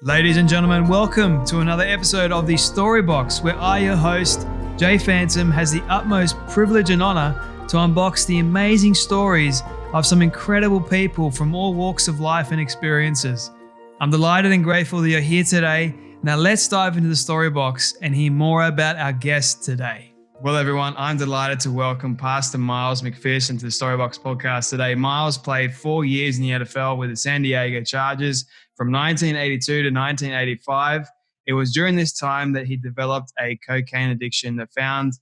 Ladies and gentlemen, welcome to another episode of the Storybox, where I, your host, Jay Phantom, has the utmost privilege and honor to unbox the amazing stories of some incredible people from all walks of life and experiences. I'm delighted and grateful that you're here today. Now let's dive into the Storybox and hear more about our guest today. Well, everyone, I'm delighted to welcome Pastor Miles McPherson to the Storybox podcast today. Miles played 4 years in the NFL with the San Diego Chargers from 1982 to 1985. It was during this time that he developed a cocaine addiction that found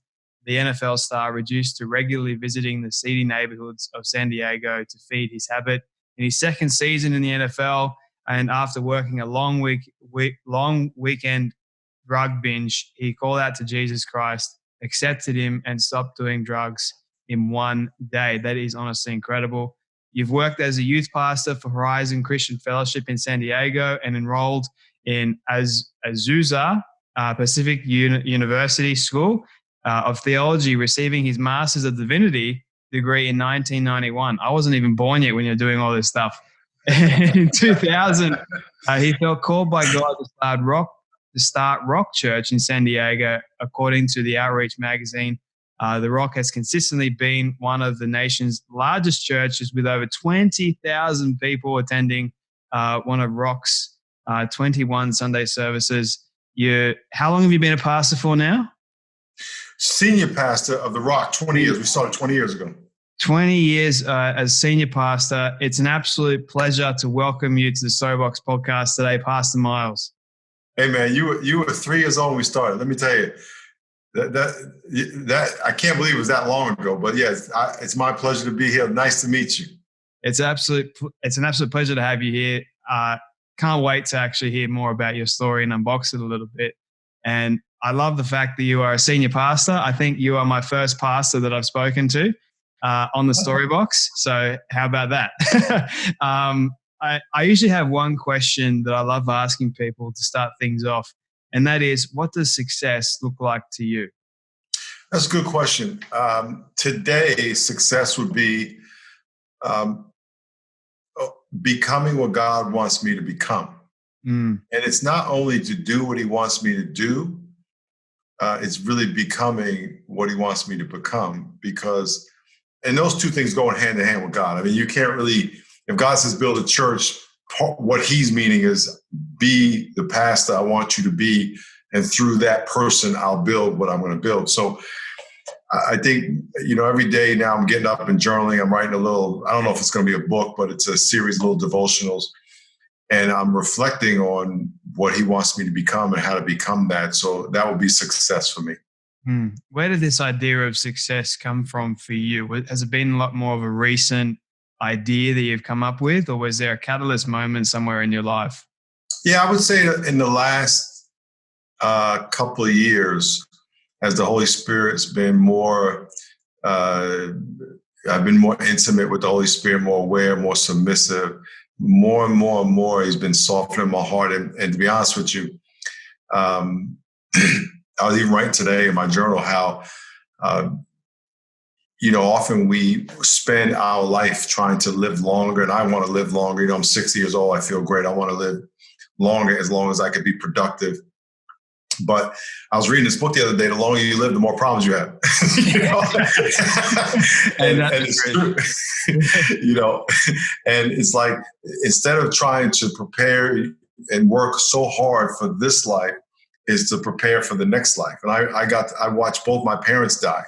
the NFL star reduced to regularly visiting the seedy neighborhoods of San Diego to feed his habit. In his second season in the NFL, and after working a long weekend drug binge, he called out to Jesus Christ, accepted him, and stopped doing drugs in 1 day. That is honestly incredible. You've worked as a youth pastor for Horizon Christian Fellowship in San Diego and enrolled in Azusa Pacific University School of Theology, receiving his Master's of Divinity degree in 1991. I wasn't even born yet when you're doing all this stuff. In 2000, he felt called by God to start Rock Church in San Diego. According to the Outreach magazine, the Rock has consistently been one of the nation's largest churches with over 20,000 people attending one of Rock's 21 Sunday services. How long have you been a pastor for now? Senior pastor of the Rock, 20 years. We started 20 years ago. 20 years as senior pastor. It's an absolute pleasure to welcome you to the Storybox podcast today, Pastor Miles. Hey man, you were 3 years old when we started. Let me tell you, that I can't believe it was that long ago. But yes, it's my pleasure to be here. Nice to meet you. It's an absolute pleasure to have you here. Can't wait to actually hear more about your story and unbox it a little bit. And I love the fact that you are a senior pastor. I think you are my first pastor that I've spoken to on the Storybox. So how about that? I usually have one question that I love asking people to start things off, and that is, what does success look like to you? That's a good question. Today, success would be becoming what God wants me to become. And it's not only to do what he wants me to do, it's really becoming what he wants me to become, and those two things go hand in hand with God. I mean, you can't really, if God says build a church, what he's meaning is be the pastor I want you to be, and through that person, I'll build what I'm going to build. So I think, every day now I'm getting up and journaling. I'm writing I don't know if it's going to be a book, but it's a series of little devotionals. And I'm reflecting on what he wants me to become and how to become that. So that will be success for me. Where did this idea of success come from for you? Has it been a lot more of a recent idea that you've come up with, or was there a catalyst moment somewhere in your life? Yeah, I would say that in the last couple of years, as the Holy Spirit's been more, I've been more intimate with the Holy Spirit, more aware, more submissive, more and more and more, he's been softening my heart. And to be honest with you, I was even writing today in my journal how, often we spend our life trying to live longer, and I want to live longer. I'm 60 years old. I feel great. I want to live longer, as long as I could be productive. But I was reading this book the other day, the longer you live, the more problems you have. and it's true. And it's like, instead of trying to prepare and work so hard for this life, is to prepare for the next life. And I watched both my parents die.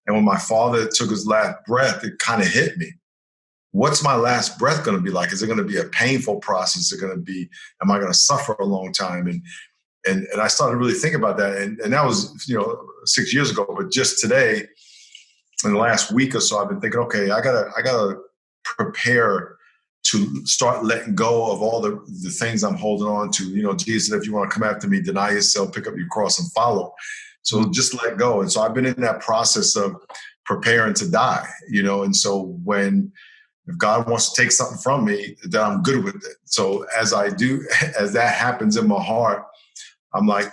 And when my father took his last breath, it kind of hit me. What's my last breath going to be like? Is it going to be a painful process? Is it going to be, am I going to suffer a long time? And I started to really think about that. And that was, 6 years ago. But just today, in the last week or so, I've been thinking, okay, I gotta prepare to start letting go of all the things I'm holding on to. Jesus said, if you want to come after me, deny yourself, pick up your cross and follow. So just let go. And so I've been in that process of preparing to die, and so if God wants to take something from me, then I'm good with it. So as that happens in my heart, I'm like,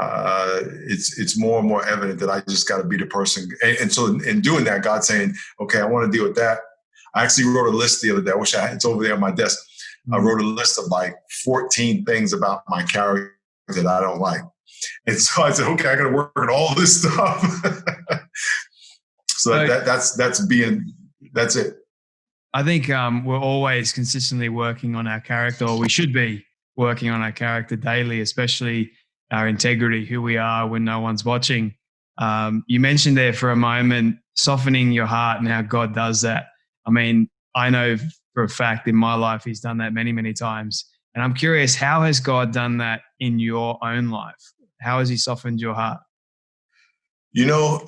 it's more and more evident that I just got to be the person. And so in doing that, God's saying, okay, I want to deal with that. I actually wrote a list the other day. It's over there on my desk. I wrote a list of like 14 things about my character that I don't like. And so I said, okay, I got to work on all this stuff. So that's it. I think we're always consistently working on our character, or we should be working on our character daily, especially our integrity, who we are when no one's watching. You mentioned there for a moment, softening your heart and how God does that. I mean, I know for a fact in my life, he's done that many, many times. And I'm curious, how has God done that in your own life? How has he softened your heart? You know,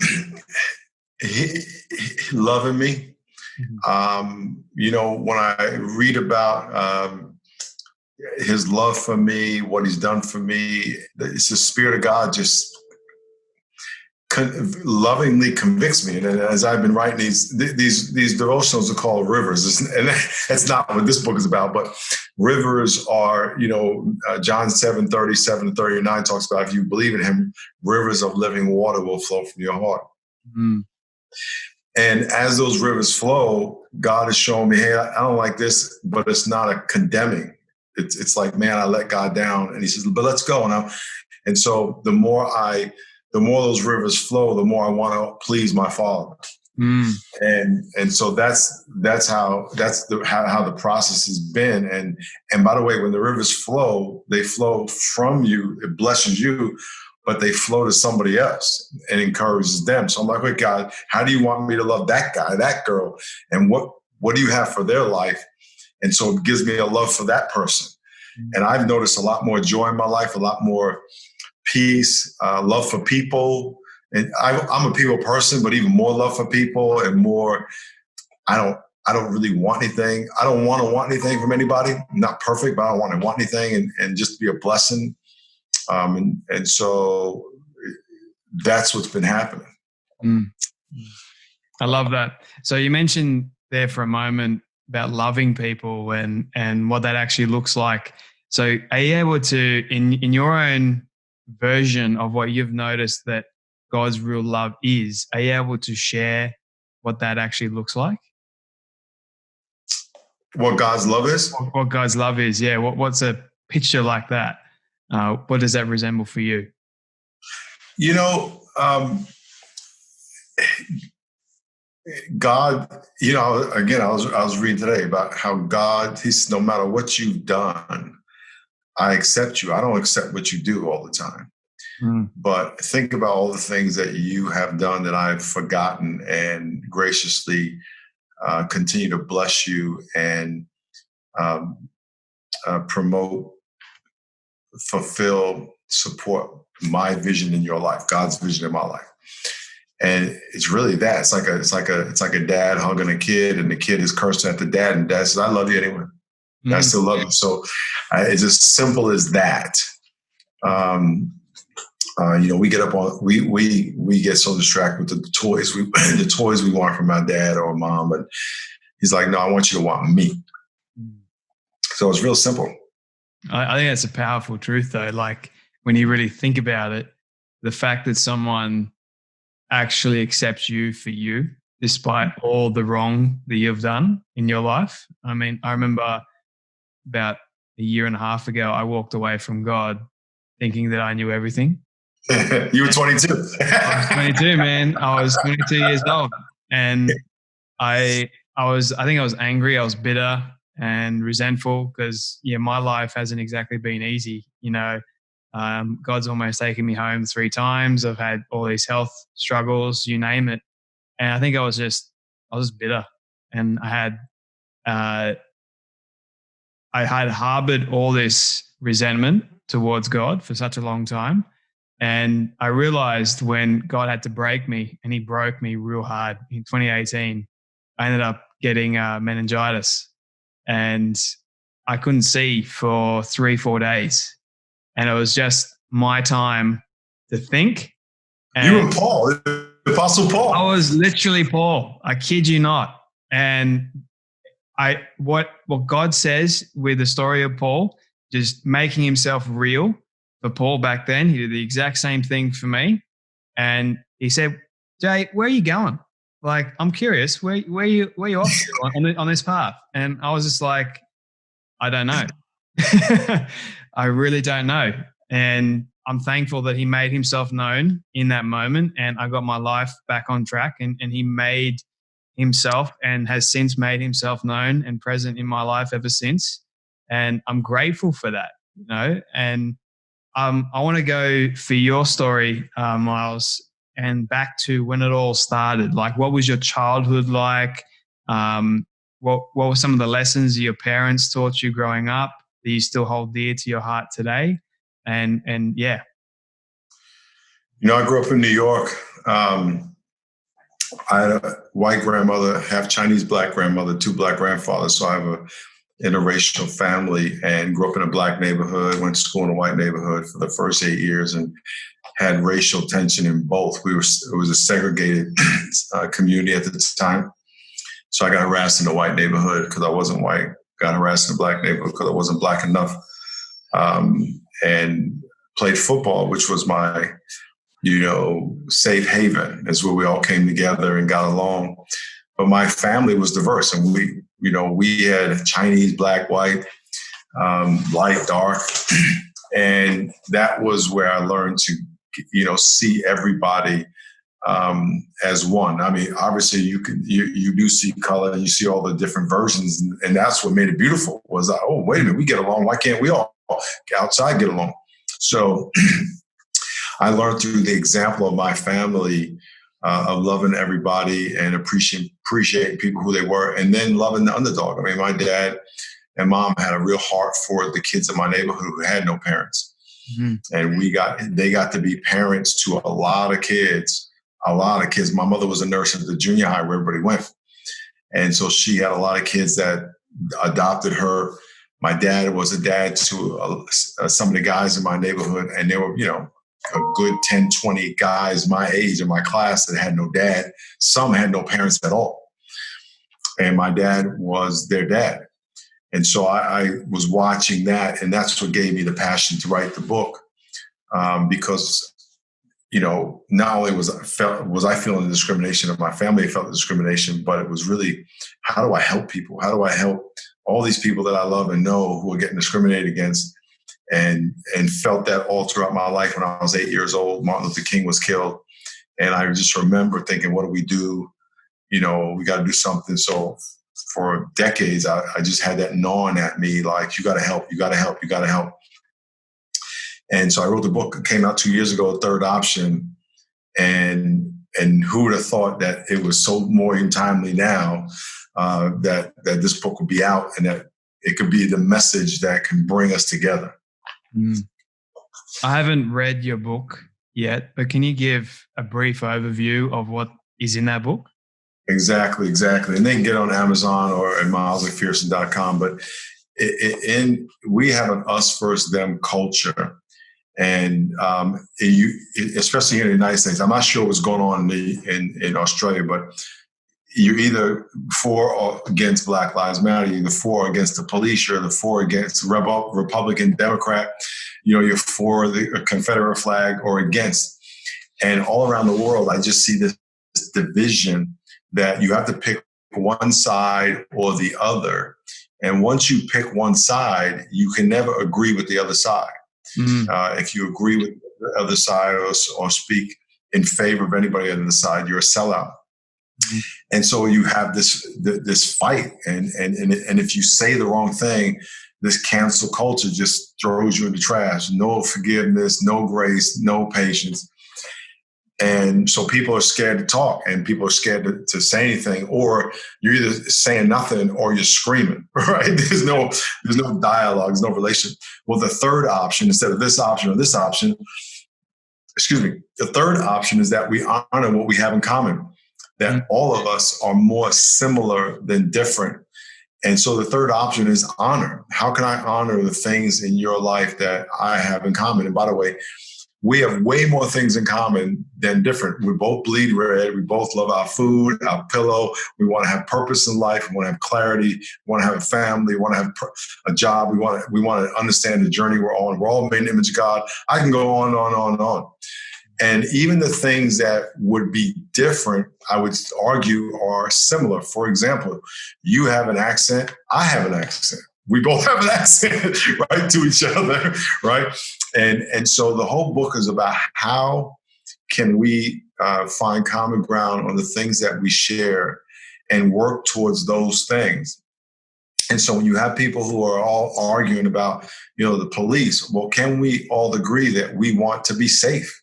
he loving me. You know, when I read about his love for me, what he's done for me, it's the Spirit of God just lovingly convicts me. And as I've been writing these devotionals are called rivers, and that's not what this book is about, but rivers are, you know, John 7:37-39 talks about, if you believe in him, rivers of living water will flow from your heart. Mm. And as those rivers flow, God is showing me, hey, I don't like this, but it's not a condemning. It's like, man, I let God down. And he says, but let's go now. And so the more those rivers flow, the more I want to please my Father. Mm. And so that's how the process has been. And by the way, when the rivers flow, they flow from you, it blesses you, but they flow to somebody else and encourages them. So I'm like, wait, God, how do you want me to love that guy, that girl? And what do you have for their life? And so it gives me a love for that person. Mm. And I've noticed a lot more joy in my life, a lot more peace, love for people. And I'm a people person, but even more love for people and more, I don't really want anything. I don't want to want anything from anybody. I'm not perfect, but I don't want to want anything and just be a blessing. And so that's what's been happening. Mm. I love that. So you mentioned there for a moment about loving people and what that actually looks like. So are you able to, in your own version of what you've noticed that God's real love is, are you able to share what that actually looks like? What God's love is? What God's love is, yeah. What's a picture like that? What does that resemble for you? You know, God, you know, again, I was reading today about how God, he's, no matter what you've done, I accept you. I don't accept what you do all the time. Mm. But think about all the things that you have done that I've forgotten and graciously continue to bless you and promote, fulfill, support my vision in your life, God's vision in my life. And it's really that. It's like a dad hugging a kid, and the kid is cursing at the dad, and dad says, "I love you anyway. Mm. I still love you." So it's as simple as that. You know, we get up on we get so distracted with the toys we want from my dad or mom, but he's like, "No, I want you to want me." Mm. So it's real simple. I think that's a powerful truth, though. Like when you really think about it, the fact that someone actually accepts you for you, despite all the wrong that you've done in your life. I mean, I remember about a year and a half ago, I walked away from God thinking that I knew everything. You were 22. I was 22, man. I was 22 years old. And I think I was angry. I was bitter and resentful because, my life hasn't exactly been easy. You know, God's almost taken me home 3 times. I've had all these health struggles, you name it. And I think I was just bitter. And I had harbored all this resentment towards God for such a long time. And I realized when God had to break me, and he broke me real hard in 2018, I ended up getting meningitis, and I couldn't see for 3-4 days. And it was just my time to think. And you and Paul, the Apostle Paul. I was literally Paul. I kid you not. And what God says with the story of Paul, just making himself real for Paul back then, he did the exact same thing for me. And he said, "Jay, where are you going? Like, I'm curious, where you off to on this path?" And I was just like, I don't know. I really don't know. And I'm thankful that he made himself known in that moment, and I got my life back on track, and he made himself and has since made himself known and present in my life ever since. And I'm grateful for that, and I want to go for your story, Miles, and back to when it all started. Like, what was your childhood like? What were some of the lessons your parents taught you growing up that you still hold dear to your heart today? And yeah. I grew up in New York. I had a white grandmother, half Chinese black grandmother, two black grandfathers. So I have a interracial family and grew up in a black neighborhood, went to school in a white neighborhood for the first 8 years and had racial tension in both. It was a segregated community at the time. So I got harassed in the white neighborhood because I wasn't white, got harassed in the black neighborhood because I wasn't black enough, and played football, which was my, safe haven. Is where we all came together and got along. But my family was diverse, and we had Chinese, black, white, light, dark, and that was where I learned to, see everybody as one. I mean, obviously, you do see color, and you see all the different versions, and that's what made it beautiful. Was like, oh, wait a minute, we get along. Why can't we all outside get along? So I learned through the example of my family of loving everybody and appreciating people who they were, and then loving the underdog. I mean, my dad and mom had a real heart for the kids in my neighborhood who had no parents. Mm-hmm. And they got to be parents to a lot of kids. My mother was a nurse at the junior high where everybody went. And so she had a lot of kids that adopted her. My dad was a dad to some of the guys in my neighborhood, and they were, a good 10, 20 guys my age in my class that had no dad. Some had no parents at all. And my dad was their dad. And so I was watching that, and that's what gave me the passion to write the book. Because, not only was I feeling the discrimination of my family, felt the discrimination, but it was really, how do I help people? How do I help all these people that I love and know who are getting discriminated against? And felt that all throughout my life. When I was 8 years old, Martin Luther King was killed. And I just remember thinking, what do we do? We got to do something. So for decades, I just had that gnawing at me, like, you got to help, you got to help, you got to help. And so I wrote the book. It came out 2 years ago, Third Option. And who would have thought that it was so more timely now that this book would be out, and that it could be the message that can bring us together. I haven't read your book yet, but can you give a brief overview of what is in that book? Exactly. And they can get on Amazon or at milesmcpherson.com. But we have an us first them culture. And especially here in the United States, I'm not sure what's going on in Australia, but you're either for or against Black Lives Matter, you're either for or against the police, you're either for or against Republican, Democrat, you're for the Confederate flag or against. And all around the world, I just see this division that you have to pick one side or the other. And once you pick one side, you can never agree with the other side. Mm-hmm. If you agree with the other side or speak in favor of anybody on the side, you're a sellout. Mm-hmm. And so you have this fight, and if you say the wrong thing, this cancel culture just throws you in the trash. No forgiveness, no grace, no patience. And so people are scared to talk, and people are scared to say anything, or you're either saying nothing or you're screaming, right? There's no dialogue, there's no relation. Well, the third option, instead of this option or this option, the third option is that we honor what we have in common, that all of us are more similar than different. And so the third option is honor. How can I honor the things in your life that I have in common? And by the way, we have way more things in common than different. We both bleed red. We both love our food, our pillow. We want to have purpose in life. We want to have clarity. We want to have a family. We want to have a job. We want to understand the journey we're on. We're all made in the image of God. I can go on and on and on and on. And even the things that would be different, I would argue, are similar. For example, you have an accent. I have an accent. we both have an accent, right, to each other, right? And so the whole book is about how can we find common ground on the things that we share and work towards those things. And so when you have people who are all arguing about, the police, well, can we all agree that we want to be safe?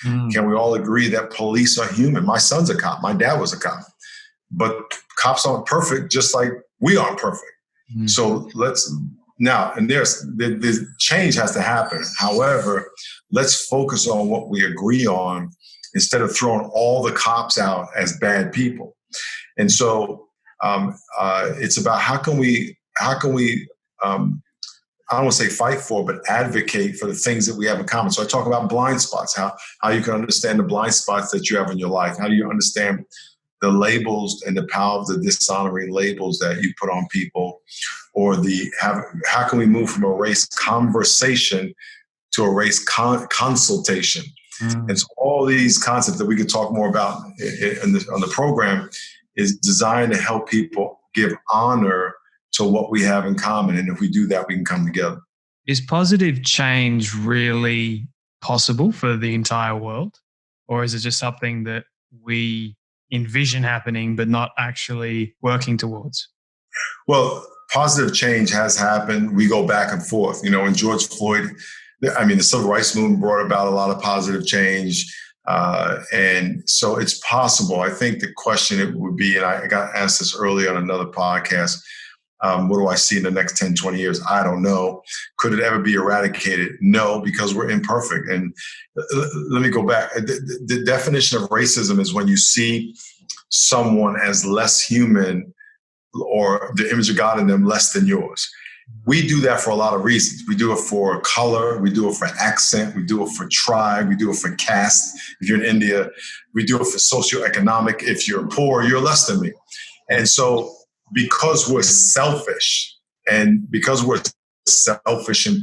Can we all agree that police are human? My son's a cop. My dad was a cop. But cops aren't perfect, just like we aren't perfect. So there's change has to happen. However, let's focus on what we agree on instead of throwing all the cops out as bad people. And so it's about how can we I don't want to say fight for, but advocate for the things that we have in common. So I talk about blind spots, how you can understand the blind spots that you have in your life. How do you understand the labels and the power of the dishonoring labels that you put on people, or how can we move from a race conversation to a race consultation? And so all these concepts that we could talk more about on the program is designed to help people give honor to what we have in common. And if we do that, we can come together. Is positive change really possible for the entire world? Or is it just something that we envision happening, but not actually working towards? Well, positive change has happened. We go back and forth. When George Floyd, the civil rights movement brought about a lot of positive change. And so it's possible. I think the question it would be, and I got asked this earlier on another podcast, what do I see in the next 10, 20 years? I don't know. Could it ever be eradicated? No, because we're imperfect. And let me go back. The definition of racism is when you see someone as less human or the image of God in them less than yours. We do that for a lot of reasons. We do it for color. We do it for accent. We do it for tribe. We do it for caste. If you're in India, we do it for socioeconomic. If you're poor, you're less than me. And so because we're selfish and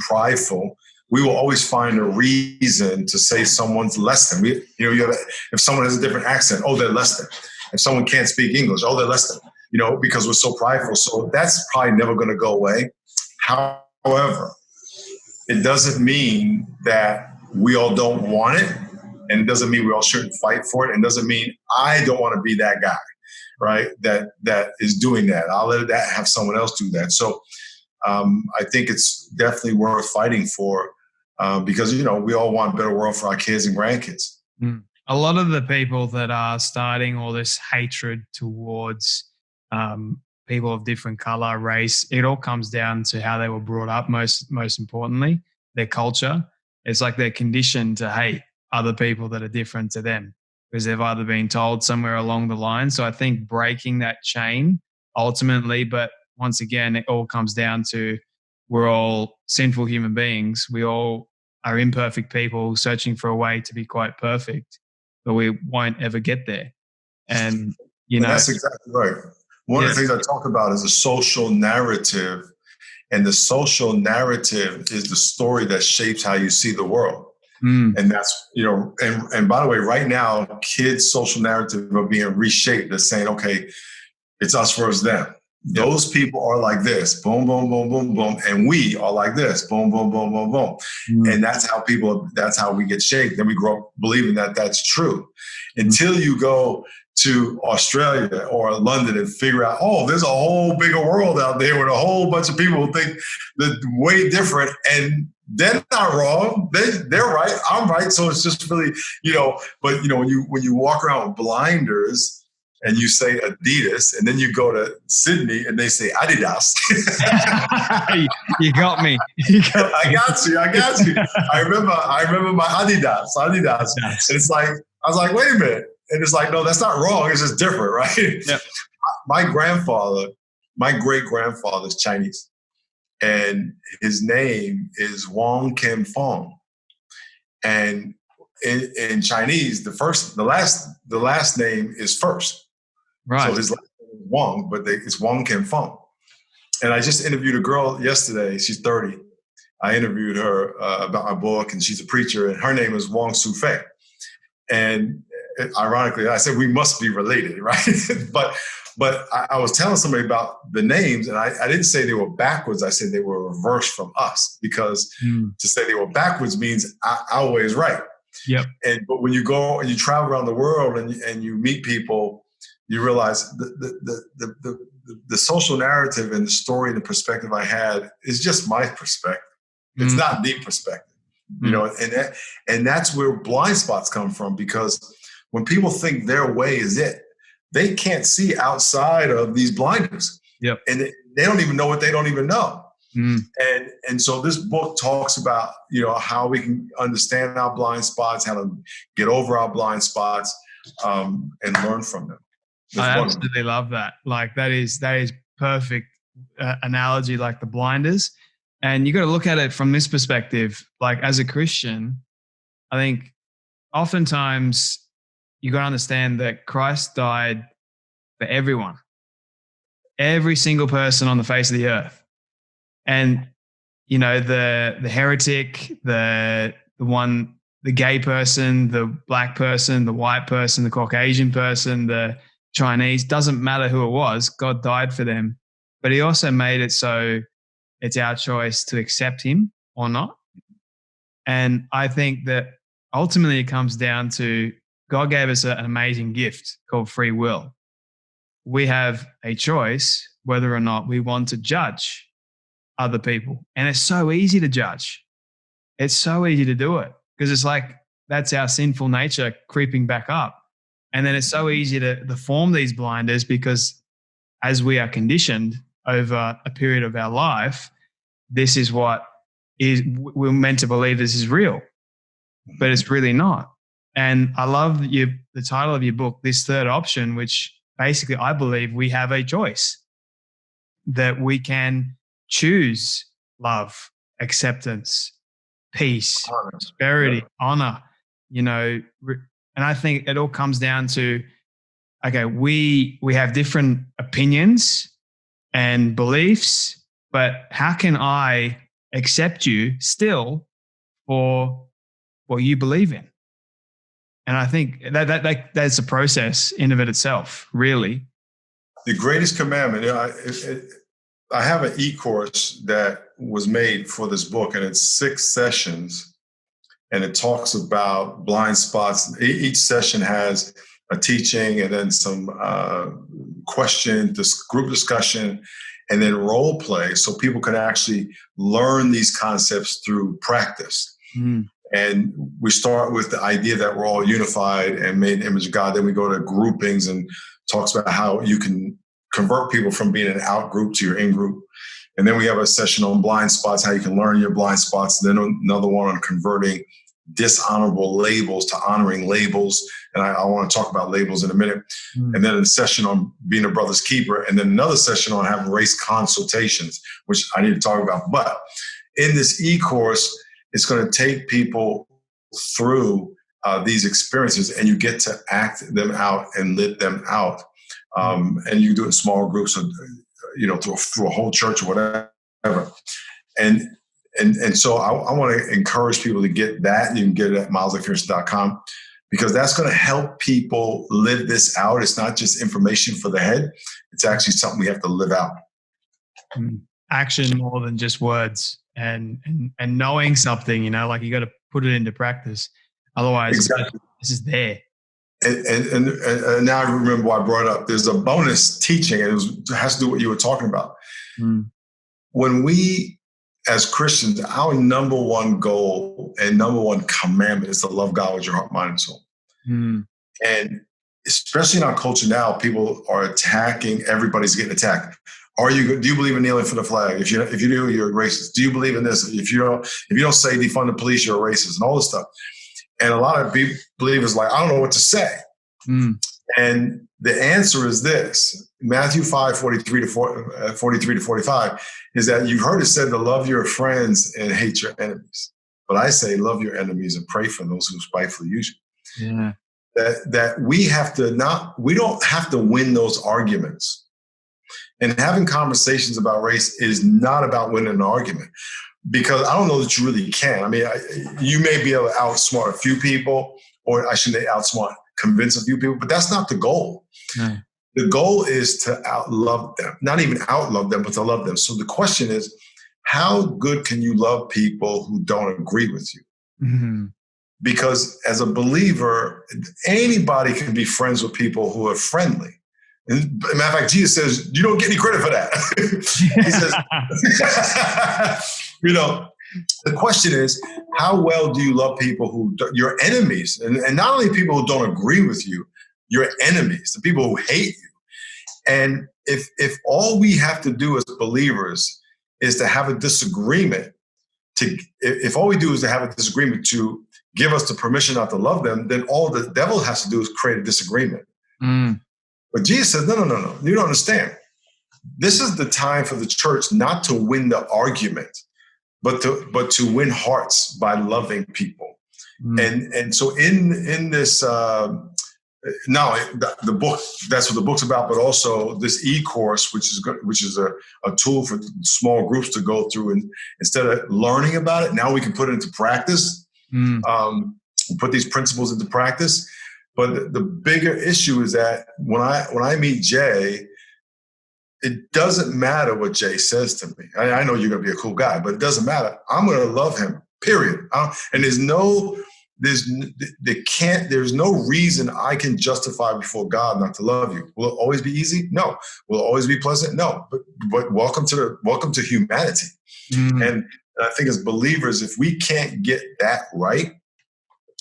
prideful, we will always find a reason to say someone's less than. If someone has a different accent, oh, they're less than. If someone can't speak English, oh, they're less than. Because we're so prideful. So that's probably never going to go away. However, it doesn't mean that we all don't want it. And it doesn't mean we all shouldn't fight for it. And it doesn't mean I don't want to be that guy, right? That is doing that. I'll let that have someone else do that. So I think it's definitely worth fighting for because, we all want a better world for our kids and grandkids. A lot of the people that are starting all this hatred towards people of different color, race, it all comes down to how they were brought up. Most importantly, their culture. It's like they're conditioned to hate other people that are different to them because they've either been told somewhere along the line. So I think breaking that chain ultimately, but once again, it all comes down to we're all sinful human beings. We all are imperfect people searching for a way to be quite perfect, but we won't ever get there. And that's exactly right. One of the things I talk about is a social narrative, and the social narrative is the story that shapes how you see the world. And that's, and by the way, right now, kids' social narrative are being reshaped. They're saying, okay, it's us versus them. Those people are like this, boom, boom, boom, boom, boom. And we are like this, boom, boom, boom, boom, boom. And that's how we get shaped. Then we grow up believing that that's true until you go to Australia or London and figure out, oh, there's a whole bigger world out there with a whole bunch of people who think that way different. And they're not wrong. They're right. I'm right. So it's just really, but when you walk around with blinders and you say Adidas, and then you go to Sydney and they say Adidas. You got me. I got you. I remember my Adidas. Yes. And it's like, I was like, wait a minute. And it's like, no, that's not wrong. It's just different, right? Yep. My great-grandfather is Chinese. And his name is Wong Kim Fong. And in Chinese, the last name is first. Right. So his last name is Wong, but it's Wong Kim Fong. And I just interviewed a girl yesterday. She's 30. I interviewed her about my book, and she's a preacher, and her name is Wong Su Fei. And ironically, I said we must be related, right? but But I was telling somebody about the names, and I didn't say they were backwards. I said they were reversed from us, because to say they were backwards means our way is right. Yep. But when you go and you travel around the world and you meet people, you realize the social narrative and the story and the perspective I had is just my perspective. It's not the perspective, you know, and that's where blind spots come from, because when people think their way is it, they can't see outside of these blinders. Yep. And they don't even know what they don't even know. And so this book talks about, you know, how we can understand our blind spots, how to get over our blind spots, and learn from them. I absolutely love that. Like that is perfect analogy, like the blinders. And you got to look at it from this perspective. Like as a Christian, I think oftentimes you got to understand that Christ died for everyone, every single person on the face of the earth. And, you know, the heretic, the gay person, the black person, the white person, the Caucasian person, the Chinese, doesn't matter who it was, God died for them. But he also made it so it's our choice to accept him or not. And I think that ultimately it comes down to God gave us an amazing gift called free will. We have a choice whether or not we want to judge other people. And it's so easy to judge. It's so easy to do it because it's like that's our sinful nature creeping back up. And then it's so easy to form these blinders because as we are conditioned over a period of our life, this is what is we're meant to believe this is real, but it's really not. And I love the title of your book, This Third Option, which basically I believe we have a choice that we can choose love, acceptance, peace, prosperity, honor, you know, and I think it all comes down to, okay, we have different opinions and beliefs, but how can I accept you still for what you believe in? And I think that's a process in of it itself, really. The greatest commandment, I have an e-course that was made for this book, and it's 6 sessions, and it talks about blind spots. Each session has a teaching and then some question, this group discussion, and then role play, so people can actually learn these concepts through practice. And we start with the idea that we're all unified and made in the image of God. Then we go to groupings and talks about how you can convert people from being an out group to your in group. And then we have a session on blind spots, how you can learn your blind spots. And then another one on converting dishonorable labels to honoring labels. And I want to talk about labels in a minute. And then a session on being a brother's keeper. And then another session on having race consultations, which I need to talk about. But in this e-course, it's going to take people through these experiences, and you get to act them out and live them out. And you do it in small groups, or, you know, through a whole church or whatever. And so I want to encourage people to get that. You can get it at milesmcpherson.com, because that's going to help people live this out. It's not just information for the head. It's actually something we have to live out. Action more than just words. And knowing something, you know, like you got to put it into practice. Otherwise, exactly. This is there. And now I remember why I brought it up. There's a bonus teaching, and it has to do with what you were talking about. When we, as Christians, our number one goal and number one commandment is to love God with your heart, mind, and soul. And especially in our culture now, people are attacking. Everybody's getting attacked. Do you believe in kneeling for the flag? If you do, you're a racist. Do you believe in this? If you don't say defund the police, you're a racist, and all this stuff. And a lot of people believe is like, I don't know what to say. And the answer is this: Matthew 5:43 to 45 is that you've heard it said to love your friends and hate your enemies. But I say love your enemies and pray for those who spitefully use you. Yeah. That we don't have to win those arguments. And having conversations about race is not about winning an argument, because I don't know that you really can. I mean, you may be able to outsmart a few people, or I shouldn't say outsmart, convince a few people, but that's not the goal. No. The goal is to outlove them, not even outlove them, but to love them. So the question is, how good can you love people who don't agree with you? Mm-hmm. Because as a believer, anybody can be friends with people who are friendly. And matter of fact, Jesus says, you don't get any credit for that. He says, the question is, how well do you love people who, your enemies, and not only people who don't agree with you, your enemies, the people who hate you. And if all we have to do as believers is to have a disagreement, if all we do is to have a disagreement to give us the permission not to love them, then all the devil has to do is create a disagreement. Mm. But Jesus says, no, you don't understand. This is the time for the church not to win the argument, but to win hearts by loving people. Mm. And so in this, not only the book, that's what the book's about, but also this e-course, which is a tool for small groups to go through. And instead of learning about it, now we can put it into practice, put these principles into practice. But the bigger issue is that when I meet Jay, it doesn't matter what Jay says to me. I know you're going to be a cool guy, but it doesn't matter. I'm going to love him, period. And there's no reason I can justify before God not to love you. Will it always be easy? No. Will it always be pleasant? No. But welcome to humanity. And I think as believers, if we can't get that right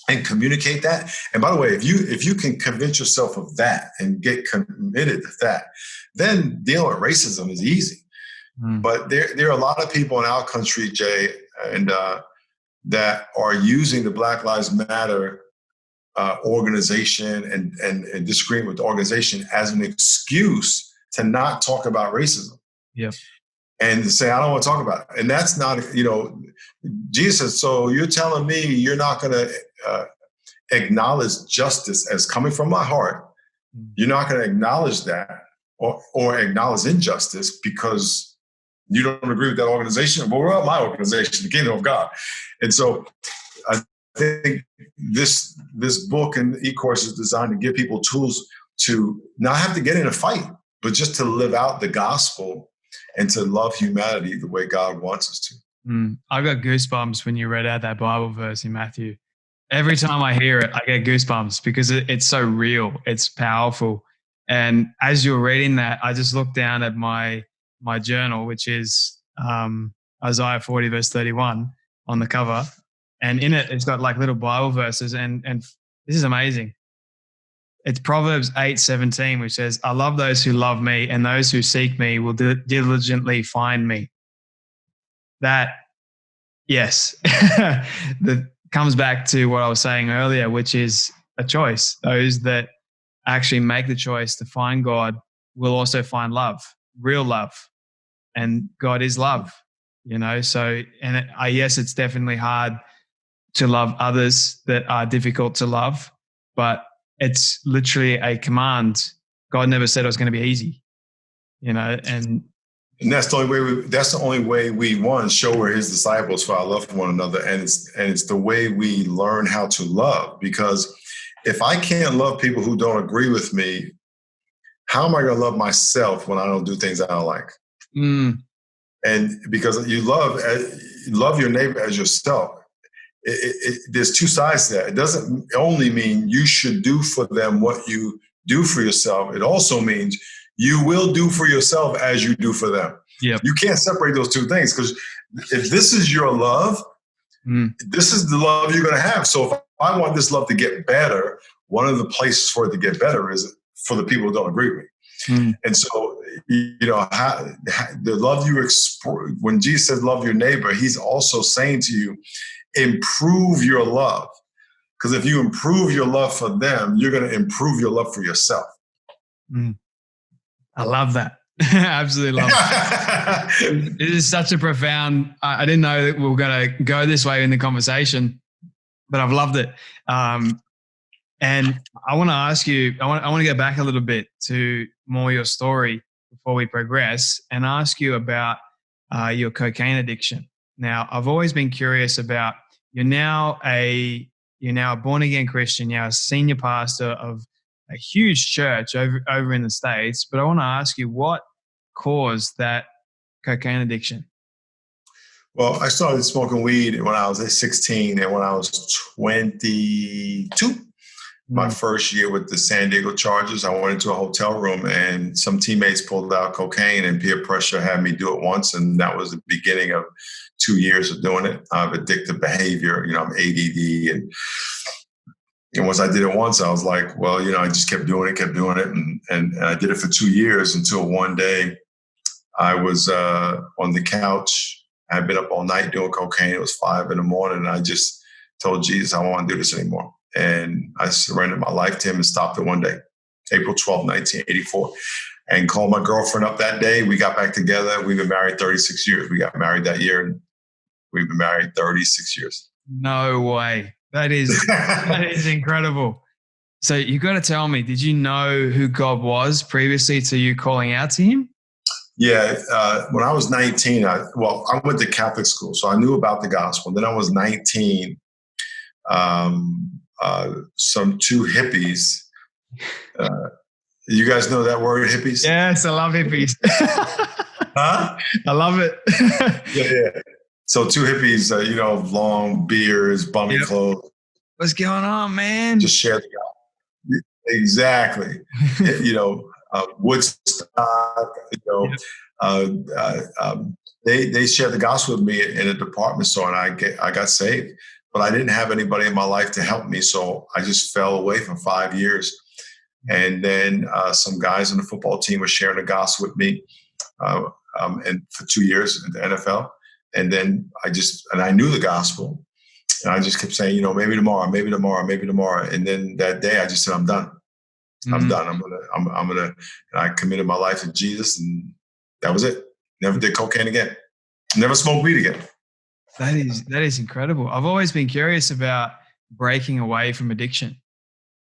and communicate that, and by the way, if you can convince yourself of that and get committed to that, then dealing with racism is easy. But there are a lot of people in our country, Jay, and that are using the Black Lives Matter organization and disagreeing with the organization as an excuse to not talk about racism. Yep. And to say, I don't want to talk about it. And that's not, Jesus, so you're telling me you're not going to acknowledge justice as coming from my heart. You're not going to acknowledge that or acknowledge injustice because you don't agree with that organization. Well, we're my organization, the Kingdom of God. And so I think this book and e-course is designed to give people tools to not have to get in a fight, but just to live out the gospel and to love humanity the way God wants us to. I got goosebumps when you read out that Bible verse in Matthew. Every time I hear it, I get goosebumps because it's so real. It's powerful. And as you're reading that, I just looked down at my journal, which is Isaiah 40 verse 31 on the cover. And in it, it's got like little Bible verses. And this is amazing. It's Proverbs 8:17, which says, I love those who love me, and those who seek me will diligently find me. That, yes, that comes back to what I was saying earlier, which is a choice. Those that actually make the choice to find God will also find love, real love. And God is love, So, and yes, it's definitely hard to love others that are difficult to love, but it's literally a command. God never said it was going to be easy, and that's the only way we show we're his disciples for our love for one another. And it's the way we learn how to love, because if I can't love people who don't agree with me, how am I going to love myself when I don't do things I don't like? And because you love your neighbor as yourself. There's two sides to that. It doesn't only mean you should do for them what you do for yourself. It also means you will do for yourself as you do for them. Yep. You can't separate those two things, because if this is your love, this is the love you're going to have. So if I want this love to get better, one of the places for it to get better is for the people who don't agree with me. And so, the love you express, when Jesus says love your neighbor, he's also saying to you, improve your love. Because if you improve your love for them, you're going to improve your love for yourself. I love that. Absolutely love it. It is such a profound, I didn't know that we were going to go this way in the conversation, but I've loved it. And I want to ask you, I want to go back a little bit to more your story before we progress, and ask you about your cocaine addiction. Now, I've always been curious about, you're now a born again Christian, you're a senior pastor of a huge church over in the States. But I want to ask you, what caused that cocaine addiction? Well, I started smoking weed when I was 16, and when I was 22, my first year with the San Diego Chargers, I went into a hotel room and some teammates pulled out cocaine, and peer pressure had me do it once. And that was the beginning of 2 years of doing it. I have addictive behavior, I'm ADD. And once I did it once, I was like, well, I just kept doing it. And I did it for 2 years until one day I was on the couch. I had been up all night doing cocaine. It was 5 a.m. and I just told Jesus, I don't want to do this anymore. And I surrendered my life to him and stopped it one day, April 12, 1984, and called my girlfriend up that day. We got back together. We've been married 36 years. We got married that year, and we've been married 36 years. No way. That is incredidible. So you got to tell me, did you know who God was previously to you calling out to him? Yeah. When I was 19, I went to Catholic school, so I knew about the gospel. Then I was 19. Some two hippies. You guys know that word, hippies? Yes, I love hippies. Huh? I love it. Yeah. So two hippies, long beards, bummy clothes. What's going on, man? Just share the gospel. Exactly. Woodstock. They shared the gospel with me in a department store, and I got saved. But I didn't have anybody in my life to help me, so I just fell away for 5 years. And then some guys on the football team were sharing the gospel with me, and for 2 years in the NFL. And then I knew the gospel, and I just kept saying, maybe tomorrow. And then that day, I just said, I'm done. I'm done. I'm gonna. And I committed my life to Jesus, and that was it. Never did cocaine again. Never smoked weed again. That is incredible. I've always been curious about breaking away from addiction.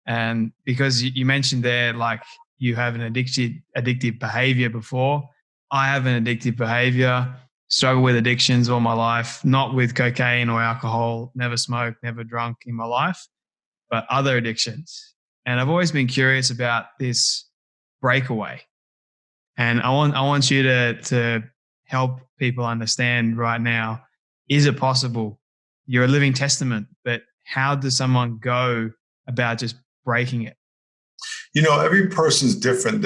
And because you mentioned there, like you have an addictive behavior before. I have an addictive behavior, struggle with addictions all my life, not with cocaine or alcohol, never smoked, never drunk in my life, but other addictions. And I've always been curious about this breakaway. And I want you to help people understand right now, is it possible? You're a living testament, but how does someone go about just breaking it? Every person's different.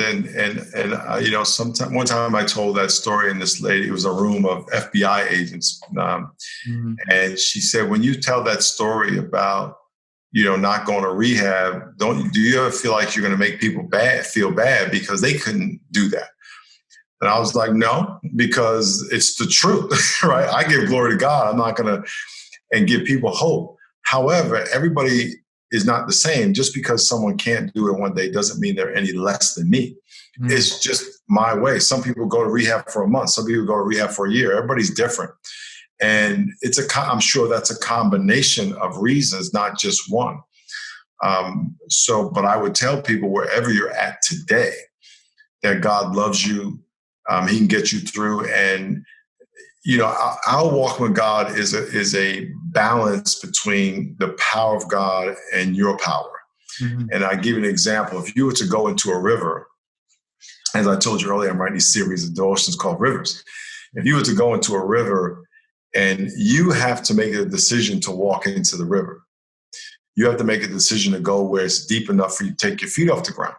One time I told that story, and this lady, it was a room of FBI agents. And she said, when you tell that story about, not going to rehab, do you ever feel like you're going to make people feel bad because they couldn't do that? And I was like, no, because it's the truth, right? I give glory to God. I'm not going to, and give people hope. However, everybody is not the same. Just because someone can't do it one day doesn't mean they're any less than me. It's just my way. Some people go to rehab for a month. Some people go to rehab for a year. Everybody's different. And I'm sure that's a combination of reasons, not just one. But I would tell people, wherever you're at today, that God loves you. He can get you through. And, our walk with God is a balance between the power of God and your power. And I give you an example. If you were to go into a river, as I told you earlier, I'm writing a series of devotions called Rivers. If you were to go into a river and you have to make a decision to walk into the river, you have to make a decision to go where it's deep enough for you to take your feet off the ground.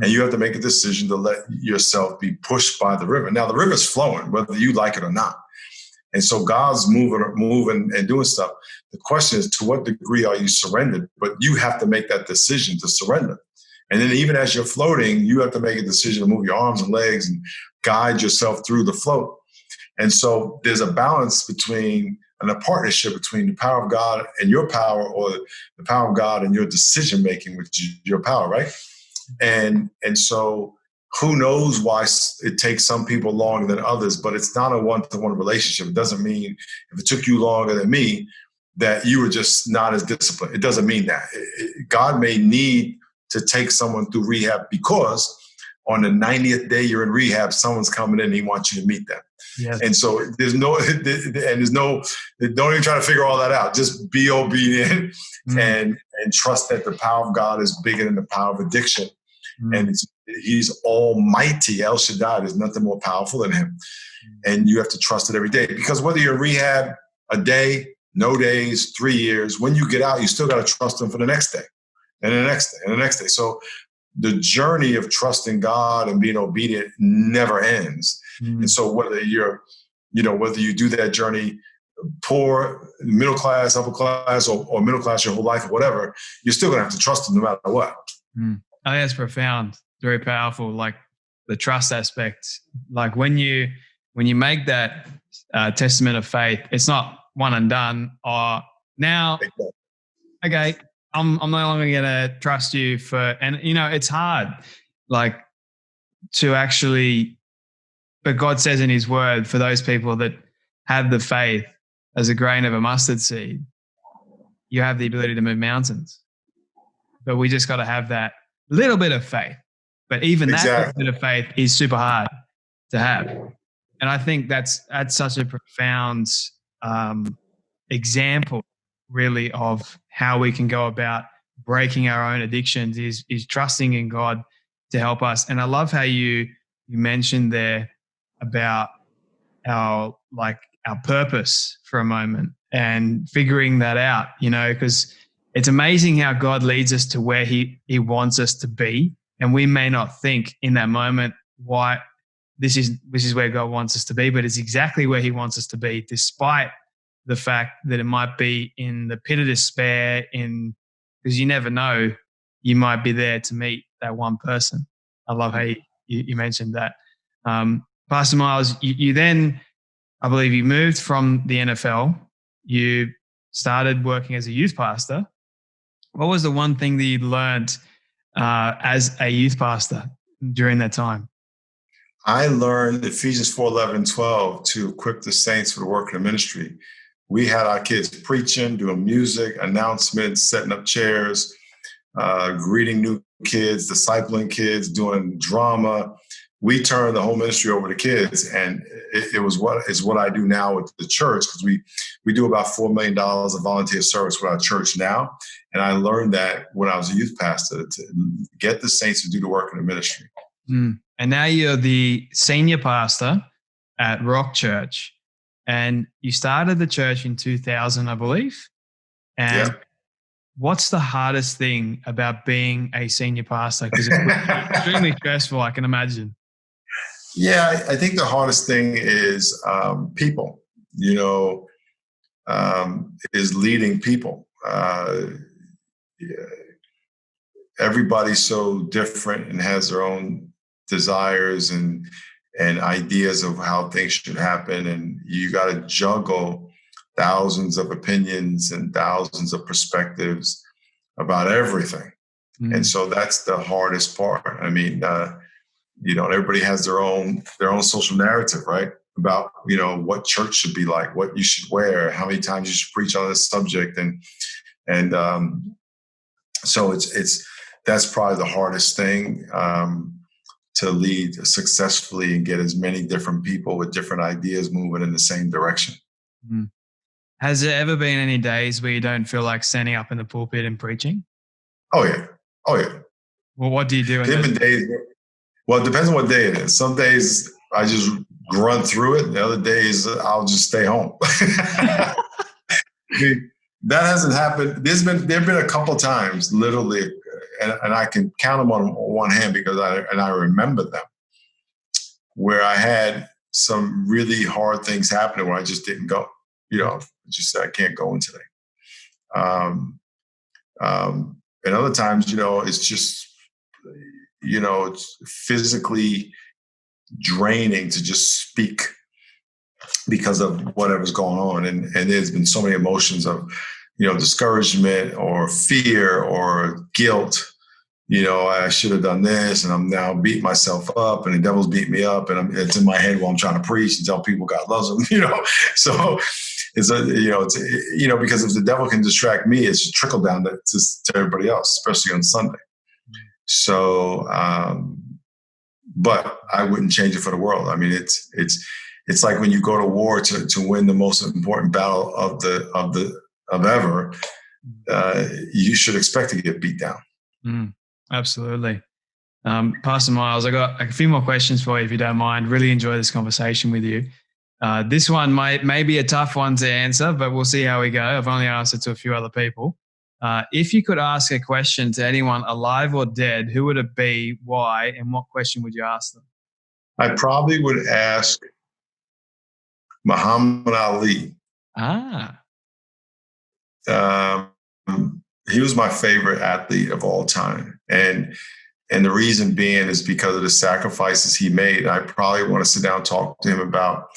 And you have to make a decision to let yourself be pushed by the river. Now, the river's flowing, whether you like it or not. And so God's moving and doing stuff. The question is, to what degree are you surrendered? But you have to make that decision to surrender. And then even as you're floating, you have to make a decision to move your arms and legs and guide yourself through the float. And so there's a balance between, and a partnership between the power of God and your power, or the power of God and your decision-making, which is your power, right? And so who knows why it takes some people longer than others, but it's not a one-to-one relationship. It doesn't mean if it took you longer than me that you were just not as disciplined. It doesn't mean that. God may need to take someone through rehab because on the 90th day you're in rehab, someone's coming in and he wants you to meet them. Yes. And so don't even try to figure all that out. Just be obedient and trust that the power of God is bigger than the power of addiction. And he's almighty, El Shaddai. There's nothing more powerful than him. And you have to trust it every day, because whether you're in rehab a day, no days, 3 years, when you get out, you still got to trust him for the next day and the next day and the next day. So the journey of trusting God and being obedient never ends. And so whether you do that journey poor, middle class, upper class, or middle class your whole life or whatever, you're still going to have to trust him no matter what. I think that's profound, very powerful. Like the trust aspect, like when you make that testament of faith, it's not one and done. Or now, okay, I'm no longer going to trust you and it's hard, like to actually, but God says in his word, for those people that have the faith as a grain of a mustard seed, you have the ability to move mountains. But we just got to have that little bit of faith. But even that little bit of faith is super hard to have. And I think that's such a profound example, really, of how we can go about breaking our own addictions is trusting in God to help us. And I love how you mentioned there about our purpose for a moment and figuring that out, because it's amazing how God leads us to where he wants us to be. And we may not think in that moment why this is where God wants us to be, but it's exactly where he wants us to be, despite the fact that it might be in the pit of despair, because you never know, you might be there to meet that one person. I love how you mentioned that. Pastor Miles, you then, I believe you moved from the NFL. You started working as a youth pastor. What was the one thing that you learned as a youth pastor during that time? I learned Ephesians 4:11 and 12 to equip the saints for the work of the ministry. We had our kids preaching, doing music, announcements, setting up chairs, greeting new kids, discipling kids, doing drama. We turned the whole ministry over to kids, and it was what I do now with the church, because we do about $4 million of volunteer service with our church now. And I learned that when I was a youth pastor, to get the saints to do the work in the ministry. And now you're the senior pastor at Rock Church, and you started the church in 2000, I believe. And what's the hardest thing about being a senior pastor? Because it's extremely stressful, I can imagine. Yeah, I think the hardest thing is people, is leading people. Everybody's so different and has their own desires and ideas of how things should happen. And you got to juggle thousands of opinions and thousands of perspectives about everything. And so that's the hardest part. I mean, everybody has their own social narrative, right? About, what church should be like, what you should wear, how many times you should preach on this subject. And so that's probably the hardest thing, to lead successfully and get as many different people with different ideas moving in the same direction. Has there ever been any days where you don't feel like standing up in the pulpit and preaching? Oh yeah. Well, what do you do? Well, it depends on what day it is. Some days I just grunt through it. The other days I'll just stay home. That hasn't happened. There've been a couple times, literally, and I can count them on one hand because I remember them, where I had some really hard things happening where I just didn't go. Just said I can't go in today. And other times, it's just, it's physically draining to just speak because of whatever's going on. And there's been so many emotions of, discouragement or fear or guilt. I should have done this, and I'm now beating myself up, and the devil's beating me up, and it's in my head while I'm trying to preach and tell people God loves them. So it's because if the devil can distract me, it's trickle down to everybody else, especially on Sunday. So but I wouldn't change it for the world. I mean, it's like when you go to war to win the most important battle of ever, you should expect to get beat down. Absolutely. Pastor Miles, I got a few more questions for you, if you don't mind. Really enjoy this conversation with you. This one may be a tough one to answer, but we'll see how we go. I've only asked it to a few other people. If you could ask a question to anyone alive or dead, who would it be, why, and what question would you ask them? I probably would ask Muhammad Ali. He was my favorite athlete of all time. And the reason being is because of the sacrifices he made. I probably want to sit down and talk to him about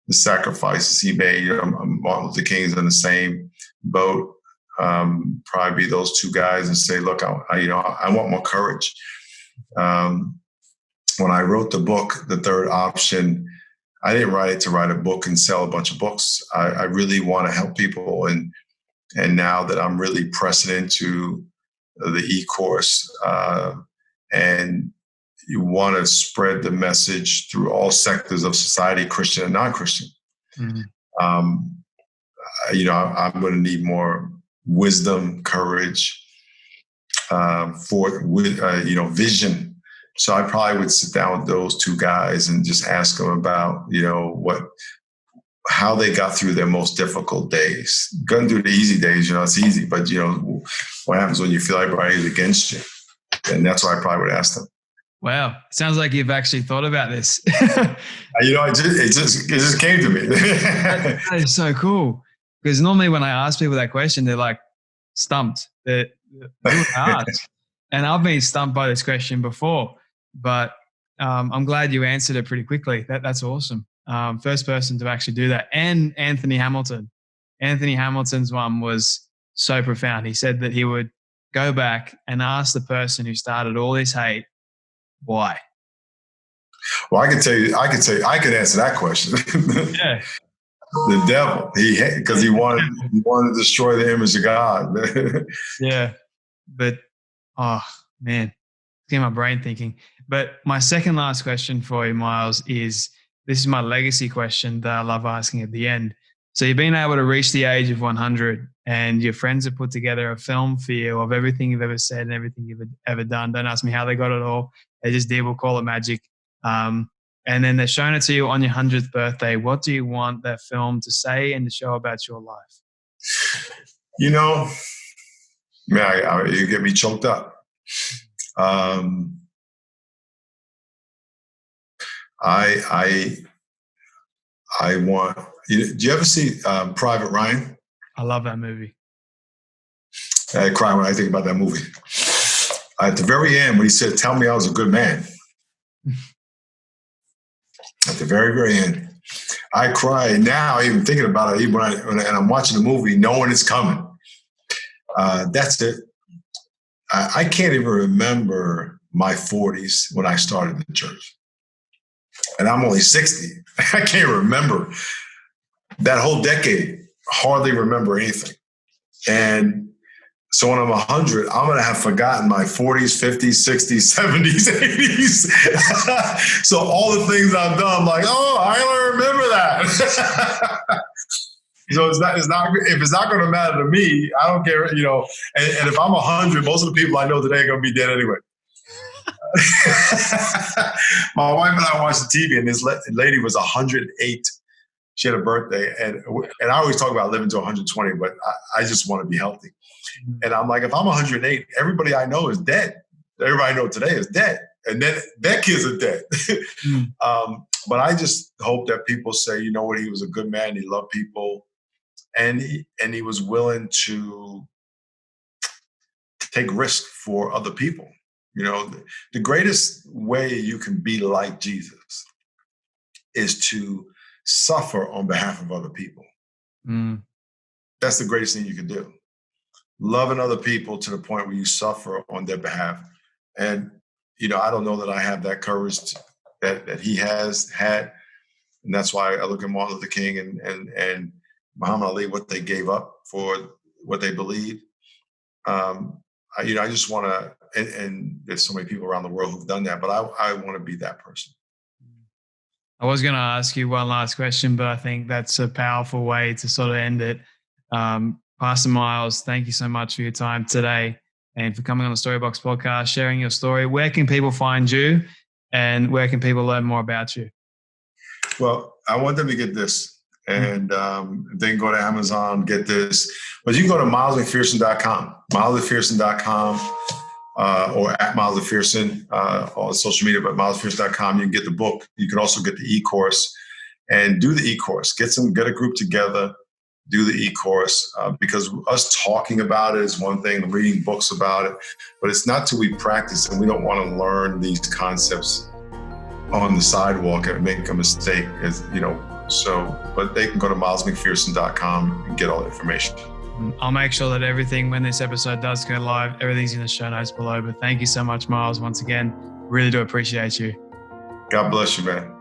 the sacrifices he made. Martin Luther King is in the same boat. Probably be those two guys and say, look, I want more courage. When I wrote the book, The Third Option, I didn't write it to write a book and sell a bunch of books. I really want to help people. And now that I'm really pressing into the e-course, and you want to spread the message through all sectors of society, Christian and non-Christian. I'm going to need more wisdom, courage, vision. So I probably would sit down with those two guys and just ask them about, how they got through their most difficult days. Going through the easy days, it's easy, but what happens when you feel like everybody's against you? And that's what I probably would ask them. Wow. Sounds like you've actually thought about this. It just came to me. That is so cool. Because normally when I ask people that question, they're like stumped. They're hard. And I've been stumped by this question before, but I'm glad you answered it pretty quickly. That's awesome. First person to actually do that. And Anthony Hamilton. Anthony Hamilton's one was so profound. He said that he would go back and ask the person who started all this hate, why? Well, I can answer that question. Yeah. The devil. Because he wanted to destroy the image of God. Yeah. But, oh, man, it's getting my brain thinking. But my second last question for you, Miles, this is my legacy question that I love asking at the end. So you've been able to reach the age of 100 and your friends have put together a film for you of everything you've ever said and everything you've ever done. Don't ask me how they got it all. They just did. We'll call it magic. And then they're showing it to you on your 100th birthday. What do you want that film to say and to show about your life? You get me choked up. I want. Do you ever see Private Ryan? I love that movie. I cry when I think about that movie. At the very end, when he said, "Tell me I was a good man," at the very, very end, I cry now, even thinking about it. Even when I'm watching the movie, knowing it's coming. That's it. I can't even remember my 40s when I started the church. And I'm only 60. I can't remember that whole decade, hardly remember anything. And so when I'm 100, I'm going to have forgotten my 40s, 50s, 60s, 70s, 80s. So all the things I've done, I'm like, I don't remember that. So it's not if it's not going to matter to me, I don't care, and if I'm 100, most of the people I know today are going to be dead anyway. My wife and I watched the TV, and this lady was 108. She had a birthday, and I always talk about living to 120, but I just want to be healthy. And I'm like, if I'm 108, everybody I know is dead. Everybody I know today is dead, and then their kids are dead. But I just hope that people say, you know what, he was a good man. He loved people, and he was willing to take risk for other people. The greatest way you can be like Jesus is to suffer on behalf of other people. That's the greatest thing you can do. Loving other people to the point where you suffer on their behalf. And, I don't know that I have that courage that he has had. And that's why I look at Martin Luther King and Muhammad Ali, what they gave up for what they believed. I just want to and there's so many people around the world who've done that, but I want to be that person. I was going to ask you one last question, but I think that's a powerful way to sort of end it. Pastor Miles, thank you so much for your time today and for coming on the Storybox podcast, sharing your story. Where can people find you and where can people learn more about you? Well, I want them to get this and they can go to Amazon, get this. But you can go to milesmcpherson.com, milesmcpherson.com. Or at Miles McPherson on social media, but milesmcpherson.com. You can get the book. You can also get the e-course and do the e-course. Get a group together, do the e-course because us talking about it is one thing, reading books about it, but it's not till we practice, and we don't want to learn these concepts on the sidewalk and make a mistake, but they can go to milesmcpherson.com and get all the information. I'll make sure that everything, when this episode does go live, everything's in the show notes below. But thank you so much, Miles, once again. Really do appreciate you. God bless you, man.